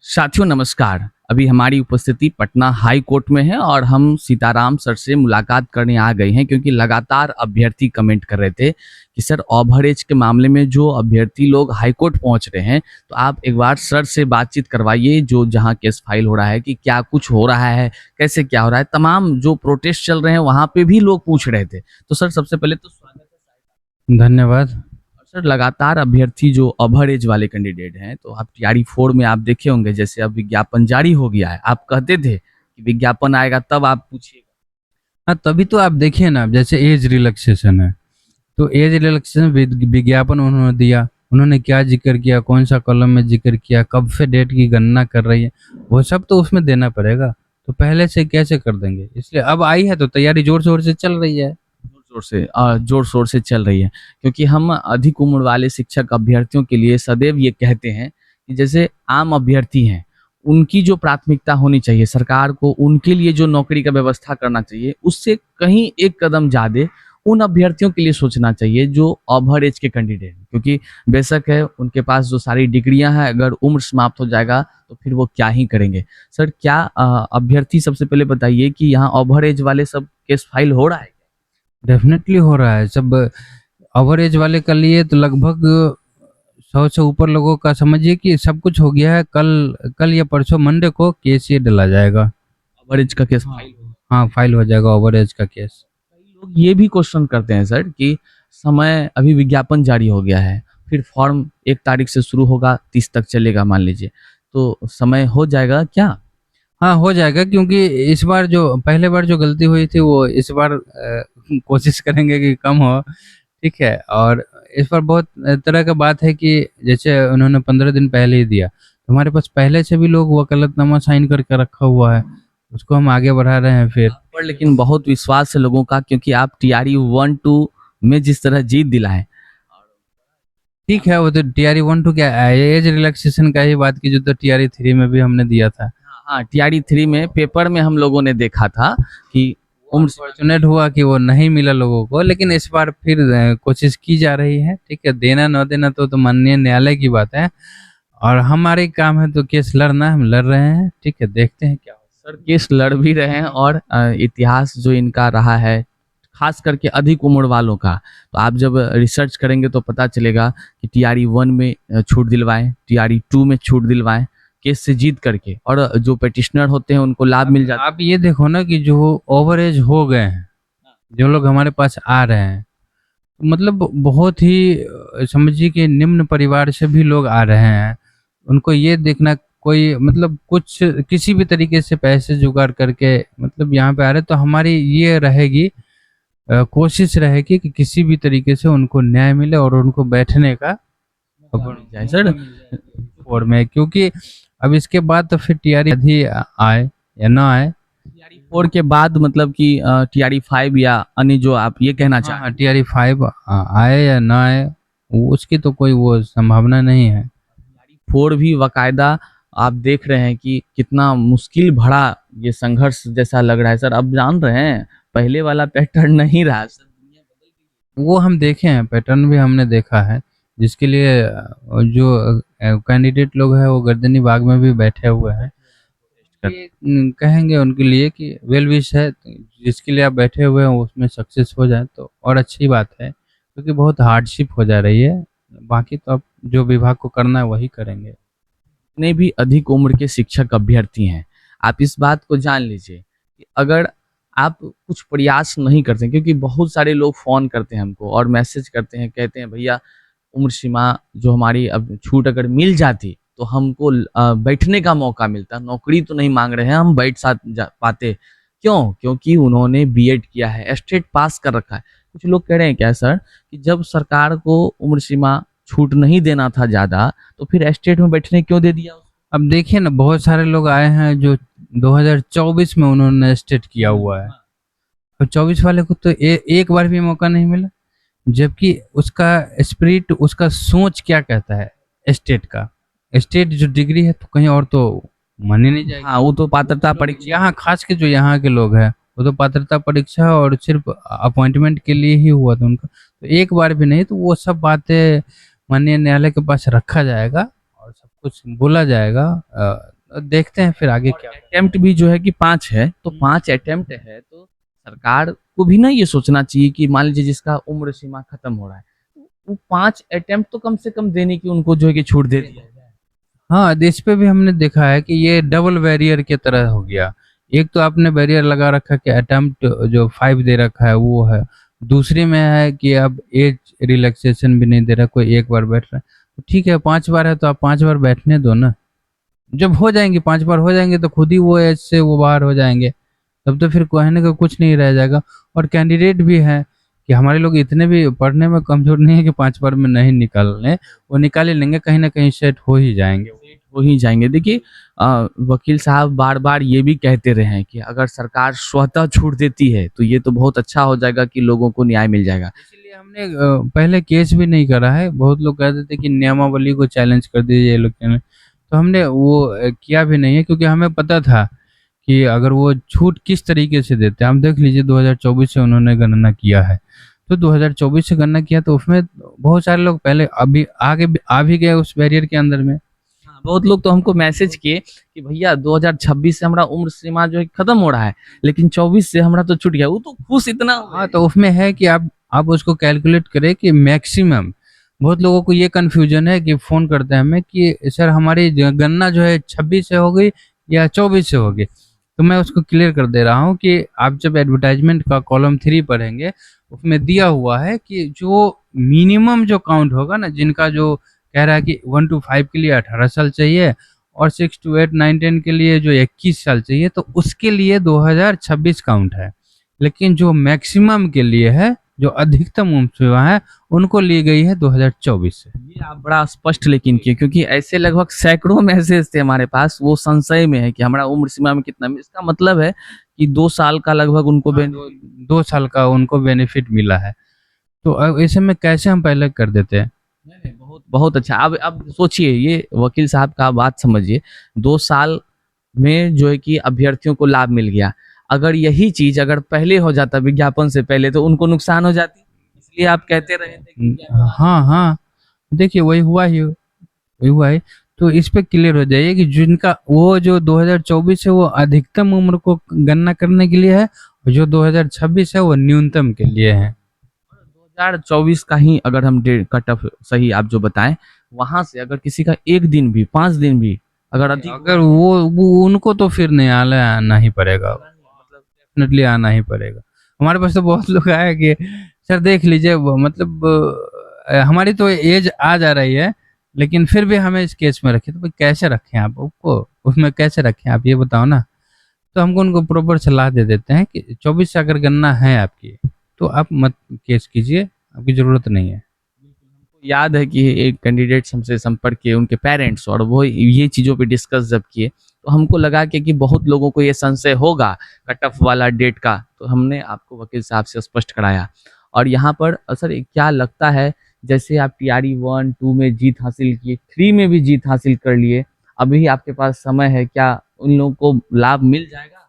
साथियों नमस्कार। अभी हमारी उपस्थिति पटना हाई कोर्ट में है और हम सीताराम सर से मुलाकात करने आ गए हैं क्योंकि लगातार अभ्यर्थी कमेंट कर रहे थे कि सर ओवरएज के मामले में जो अभ्यर्थी लोग हाई कोर्ट पहुंच रहे हैं, तो आप एक बार सर से बातचीत करवाइए जो जहां केस फाइल हो रहा है कि क्या कुछ हो रहा है, कैसे क्या हो रहा है। तमाम जो प्रोटेस्ट चल रहे हैं वहां पे भी लोग पूछ रहे थे। तो सर सबसे पहले तो स्वागत है। धन्यवाद। सर लगातार अभ्यर्थी जो ओवर एज वाले कैंडिडेट हैं, तो आप टीआरई 4 में आप देखे होंगे जैसे अब विज्ञापन जारी हो गया है। आप कहते थे कि विज्ञापन आएगा तब आप पूछिएगा। हाँ, तभी तो आप देखिए ना, जैसे एज रिलैक्सेशन है, तो एज रिलैक्सेशन विज्ञापन उन्होंने दिया। उन्होंने क्या जिक्र किया, कौन सा कॉलम में जिक्र किया, कब से डेट की गणना कर रही है, वो सब तो उसमें देना पड़ेगा। तो पहले से कैसे कर देंगे, इसलिए अब आई है तो तैयारी जोर शोर से चल रही है। जोर शोर से चल रही है क्योंकि हम अधिक उम्र वाले शिक्षक अभ्यर्थियों के लिए सदैव ये कहते हैं कि जैसे आम अभ्यर्थी हैं, उनकी जो प्राथमिकता होनी चाहिए, सरकार को उनके लिए जो नौकरी का व्यवस्था करना चाहिए, उससे कहीं एक कदम ज्यादा उन अभ्यर्थियों के लिए सोचना चाहिए जो ओवर एज के कैंडिडेट हैं। क्योंकि बेशक है उनके पास जो सारी डिग्रियां हैं, अगर उम्र समाप्त हो जाएगा तो फिर वो क्या ही करेंगे। सर क्या अभ्यर्थी सबसे पहले बताइए कि यहाँ ओवर एज वाले सब केस फाइल हो रहा है? डेफिनेटली हो रहा है। सब ओवर एज वाले के लिए तो लगभग 100 से ऊपर लोगों का समझिए कि सब कुछ हो गया है। कल कल या परसों मंडे को केस ये डला जाएगा। ओवर एज का केस हाँ, फाइल हो। हाँ, फाइल हो जाएगा ओवर एज का केस। कई लोग ये भी क्वेश्चन करते हैं सर कि समय अभी विज्ञापन जारी हो गया है, फिर फॉर्म 1 तारीख से शुरू होगा, 30 तक चलेगा मान लीजिए, तो समय हो जाएगा क्या? हाँ, हो जाएगा, क्योंकि इस बार जो पहले बार जो गलती हुई थी वो इस बार कोशिश करेंगे कि कम हो। ठीक है। और इस बार बहुत तरह का बात है कि जैसे उन्होंने 15 दिन पहले ही दिया, तो हमारे पास पहले से भी लोग वकालतनामा साइन करके रखा हुआ है, उसको हम आगे बढ़ा रहे हैं फिर। आप पर लेकिन बहुत विश्वास है लोगों का क्योंकि आप टीआरई 1-2 में जिस तरह जीत दिलाए। ठीक है, वो तो टीआरई 1-2 क्या एज रिलैक्सेशन का ही बात की, जो तो टीआरई 3 में भी हमने दिया था। हाँ, टीआरई 3 में पेपर में हम लोगों ने देखा था कि उम्र अनफॉर्चुनेट हुआ कि वो नहीं मिला लोगों को, लेकिन इस बार फिर कोशिश की जा रही है। ठीक है, देना न देना तो माननीय न्यायालय की बात है, और हमारे काम है तो केस लड़ना, हम लड़ रहे हैं। ठीक है, देखते हैं क्या होता सर केस लड़ भी रहे हैं और इतिहास जो इनका रहा है खास करके अधिक उम्र वालों का, तो आप जब रिसर्च करेंगे तो पता चलेगा कि टीआरई 1 में छूट दिलवाएं, टीआरई 2 में छूट दिलवाएं केस से जीत करके, और जो पेटिशनर होते हैं उनको लाभ मिल है। जाता आप ये देखो ना कि जो ओवर एज हो गए हैं, जो लोग हमारे पास आ रहे हैं, मतलब बहुत ही समझिए कि निम्न परिवार से भी लोग आ रहे हैं। उनको ये देखना, कोई मतलब कुछ किसी भी तरीके से पैसे जुगाड़ करके मतलब यहाँ पे आ रहे हैं, तो हमारी ये रहेगी, कोशिश रहेगी कि किसी भी तरीके से उनको न्याय मिले और उनको बैठने का मिल जाए सर। और में, क्योंकि अब इसके बाद तो फिर टीआरई भी आए या ना आए। टीआरई 4 के बाद मतलब कि टीआरई 5 या अन्य जो आप ये कहना चाह रहे हाँ, टीआरई 5 आए या ना आए, उसकी तो कोई वो संभावना नहीं है। हैं, टीआरई 4 भी बाकायदा आप देख रहे हैं कि कितना मुश्किल भरा ये संघर्ष जैसा लग रहा है सर। अब जान रहे हैं पहले वाला पैटर्न नहीं रहा सर, दुनिया बदल गई वो हम देखे हैं, पैटर्न भी हमने देखा है, जिसके लिए जो कैंडिडेट लोग हैं वो गर्दनी बाग में भी बैठे हुए हैं। ये कहेंगे उनके लिए कि वेल विश है, तो जिसके लिए आप बैठे हुए हैं उसमें सक्सेस हो जाए तो और अच्छी बात है, क्योंकि बहुत हार्डशिप हो जा रही है। बाकी तो अब जो विभाग को करना है वही करेंगे। जितने भी अधिक उम्र के शिक्षक अभ्यर्थी हैं, आप इस बात को जान लीजिए कि अगर आप कुछ प्रयास नहीं करते, क्योंकि बहुत सारे लोग फ़ोन करते हैं हमको और मैसेज करते हैं, कहते हैं भैया उम्र सीमा जो हमारी अब छूट अगर मिल जाती तो हमको बैठने का मौका मिलता, नौकरी तो नहीं मांग रहे हैं, हम बैठ साथ पाते। क्यों? क्योंकि उन्होंने बीएड किया है, स्टेट पास कर रखा है। कुछ लोग कह रहे हैं क्या सर कि जब सरकार को उम्र सीमा छूट नहीं देना था ज़्यादा, तो फिर स्टेट में बैठने क्यों दे दिया? अब देखिए ना, बहुत सारे लोग आए हैं जो 2024 में उन्होंने स्टेट किया हुआ है, और 24 वाले को तो एक बार भी मौका नहीं मिला, जबकि उसका स्पिरिट, उसका सोच क्या कहता है स्टेट का। स्टेट जो डिग्री है तो कहीं और तो मानी नहीं जाएगी। हाँ, वो तो पात्रता परीक्षा। यहाँ खास के जो यहाँ के लोग हैं, वो तो पात्रता परीक्षा और सिर्फ अपॉइंटमेंट के लिए ही हुआ था उनका, तो एक बार भी नहीं। तो वो सब बातें माननीय न्यायालय के पास रखा जाएगा और सब कुछ बोला जाएगा। देखते हैं फिर आगे क्या। अटेम्प्ट भी जो है कि 5 है, तो 5 अटेम्प्ट है, तो सरकार को भी ना ये सोचना चाहिए कि मान लीजिए जिसका उम्र सीमा खत्म हो रहा है, वो 5 अटेम्प्ट तो कम से कम देने की उनको जो है कि छूट दे दिया जाए। हाँ, इस पे भी हमने देखा है कि ये डबल बैरियर की तरह हो गया। एक तो आपने बैरियर लगा रखा कि अटेम्प्ट जो 5 दे रखा है वो है। दूसरी में है कि अब एज रिलैक्सेशन भी नहीं दे रहा, कोई एक बार बैठ रहा है। तो ठीक है, 5 बार है तो आप 5 बार बैठने दो ना। जब हो जाएंगे 5 बार हो जाएंगे तो खुद ही वो एज से वो बाहर हो जाएंगे। तब तो फिर कहने का कुछ नहीं रह जाएगा। और कैंडिडेट भी है कि हमारे लोग इतने भी पढ़ने में कमजोर नहीं है कि 5 बार में नहीं निकाल लें, वो निकाल ही लेंगे, कहीं ना कहीं सेट हो ही जाएंगे। सेट हो ही जाएंगे। देखिए वकील साहब बार बार ये भी कहते रहे हैं कि अगर सरकार स्वतः छूट देती है तो ये तो बहुत अच्छा हो जाएगा कि लोगों को न्याय मिल जाएगा। इसीलिए हमने पहले केस भी नहीं करा है। बहुत लोग कहते थे कि नियमावली को चैलेंज कर दीजिए ये लोग तो हमने वो किया भी नहीं है, क्योंकि हमें पता था कि अगर वो छूट किस तरीके से देते हैं। हम देख लीजिए 2024 से उन्होंने गणना किया है, तो 2024 से गणना किया तो उसमें बहुत सारे लोग पहले अभी आगे आ भी गए उस बैरियर के अंदर में। हाँ, बहुत लोग तो हमको मैसेज किए कि भैया 2026 से हमारा उम्र सीमा जो है खत्म हो रहा है, लेकिन 24 से हमारा तो छूट गया। वो तो खुश इतना हो हाँ, गए। तो उसमें है कि आप उसको कैलकुलेट करें कि मैक्सिमम। बहुत लोगों को ये कन्फ्यूजन है कि फ़ोन करते हैं हमें कि सर हमारी गणना जो है 26 से हो गई या 24 से हो गई। तो मैं उसको क्लियर कर दे रहा हूँ कि आप जब एडवर्टाइजमेंट का कॉलम 3 पढ़ेंगे, उसमें दिया हुआ है कि जो मिनिमम जो काउंट होगा ना, जिनका जो कह रहा है कि 1 to 5 के लिए 18 साल चाहिए और 6 to 8 9 10 के लिए जो 21 साल चाहिए, तो उसके लिए 2026 काउंट है। लेकिन जो मैक्सिमम के लिए है, जो अधिकतम उम्र सीमा है, उनको ली गई है 2024 से। ये आप बड़ा स्पष्ट लेकिन किए, क्योंकि ऐसे लगभग सैकड़ों मैसेज थे हमारे पास, वो संशय में है कि हमारा उम्र सीमा में कितना। इसका मतलब है कि 2 साल का लगभग उनको हाँ, दो साल का उनको बेनिफिट मिला है। तो अब ऐसे में कैसे हम पहले कर देते हैं। नहीं, नहीं, बहुत बहुत अच्छा। अब सोचिए, ये वकील साहब का बात समझिए, 2 साल में जो है कि अभ्यर्थियों को लाभ मिल गया। अगर यही चीज अगर पहले हो जाता विज्ञापन से पहले, तो उनको नुकसान हो जाती। इसलिए आप कहते रहे थे कि विज्ञापन आने हाँ हाँ, देखिए वही हुआ है। तो इस पे क्लियर हो जाइए कि जिनका वो जो 2024 है वो अधिकतम उम्र को गणना करने के लिए है, और जो 2026 है वो न्यूनतम के लिए है। 2024 का ही अगर हम डेट कट ऑफ सही आप जो बताएं, वहां से अगर किसी का 1 दिन भी 5 दिन भी अगर अधिक अगर वो उनको तो फिर नहीं आना ही पड़ेगा, मतलब डेफिनेटली आना ही पड़ेगा। हमारे पास तो बहुत लोग आए कि सर देख लीजिए, वो मतलब हमारी तो एज आ जा रही है, लेकिन फिर भी हमें इस केस में रखे। तो भाई कैसे रखें आप उसको, उसमें कैसे रखें आप ये बताओ ना। तो हमको उनको प्रॉपर सलाह दे देते हैं कि 24 से अगर गणना है आपकी, तो आप मत केस कीजिए, आपकी ज़रूरत नहीं है। याद है कि एक कैंडिडेट हमसे संपर्क किए, उनके पेरेंट्स, और वो ये चीज़ों पे डिस्कस जब किए, तो हमको लगा कि बहुत लोगों को ये संशय होगा कट ऑफ वाला डेट का, तो हमने आपको वकील साहब से स्पष्ट कराया। और यहाँ पर सर क्या लगता है, जैसे आप टीआरई 1 2 में जीत हासिल किए, 3 में भी जीत हासिल कर लिए, अभी आपके पास समय है, क्या उन लोगों को लाभ मिल जाएगा?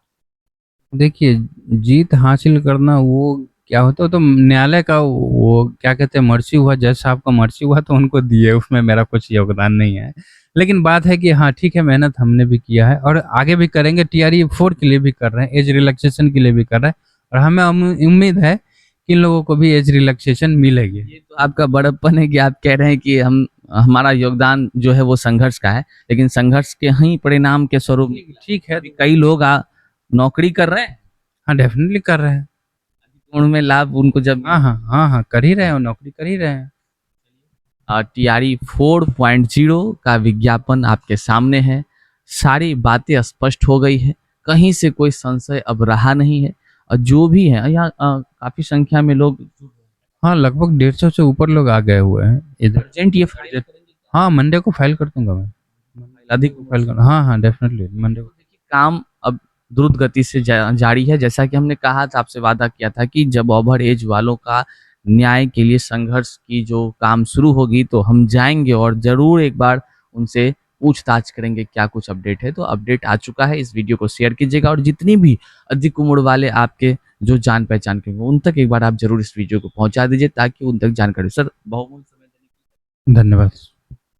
देखिए, जीत हासिल करना वो क्या होता है, तो न्यायालय का वो क्या कहते हैं, मर्जी हुआ, जज साहब का मर्जी हुआ तो उनको दिए, उसमें मेरा कुछ योगदान नहीं है। लेकिन बात है कि हाँ ठीक है, मेहनत हमने भी किया है और आगे भी करेंगे। टीआरई 4 के लिए भी कर रहे हैं, एज रिलैक्सेशन के लिए भी कर रहे हैं, और हमें उम्मीद है कि इन लोगों को भी एज रिलैक्सेशन मिलेगी। ये तो आपका बड़प्पन है कि आप कह रहे हैं कि हमारा योगदान जो है वो संघर्ष का है, लेकिन संघर्ष के ही परिणाम के स्वरूप ठीक है। अभी कई लोग नौकरी कर रहे हैं, हाँ, डेफिनेटली कर रहे हैं। उनमें लाभ उनको जब हाँ हाँ हाँ हाँ, कर ही रहे हैं, नौकरी कर ही रहे हैं। टीआरई 4.0 का विज्ञापन आपके सामने है, सारी बातें स्पष्ट हो गई है, कहीं से कोई संशय अब रहा नहीं है। और जो भी है यहाँ काफी संख्या में लोग हाँ, लगभग 150 से ऊपर लोग आ गए हुए हैं इधर। अर्जेंट ये फाइल करेंगे, हाँ, मंडे को फाइल कर दूंगा मैं। अधिक फाइल कर, हाँ हाँ, डेफिनेटली मंडे को। देखिए काम अब द्रुत गति से जारी है। जैसा कि हमने कहा था, आपसे वादा किया था कि जब ओवर एज वालों का न्याय के लिए संघर्ष की जो काम शुरू होगी, तो हम जाएंगे और जरूर एक बार उनसे पूछताछ करेंगे क्या कुछ अपडेट है। तो अपडेट आ चुका है, इस वीडियो को शेयर कीजिएगा, और जितनी भी अधिक उम्र वाले आपके जो जान पहचान के होंगे, उन तक एक बार आप जरूर इस वीडियो को पहुंचा दीजिए, ताकि उन तक जानकारी। सर बहुमूल्य समय देने के लिए धन्यवाद।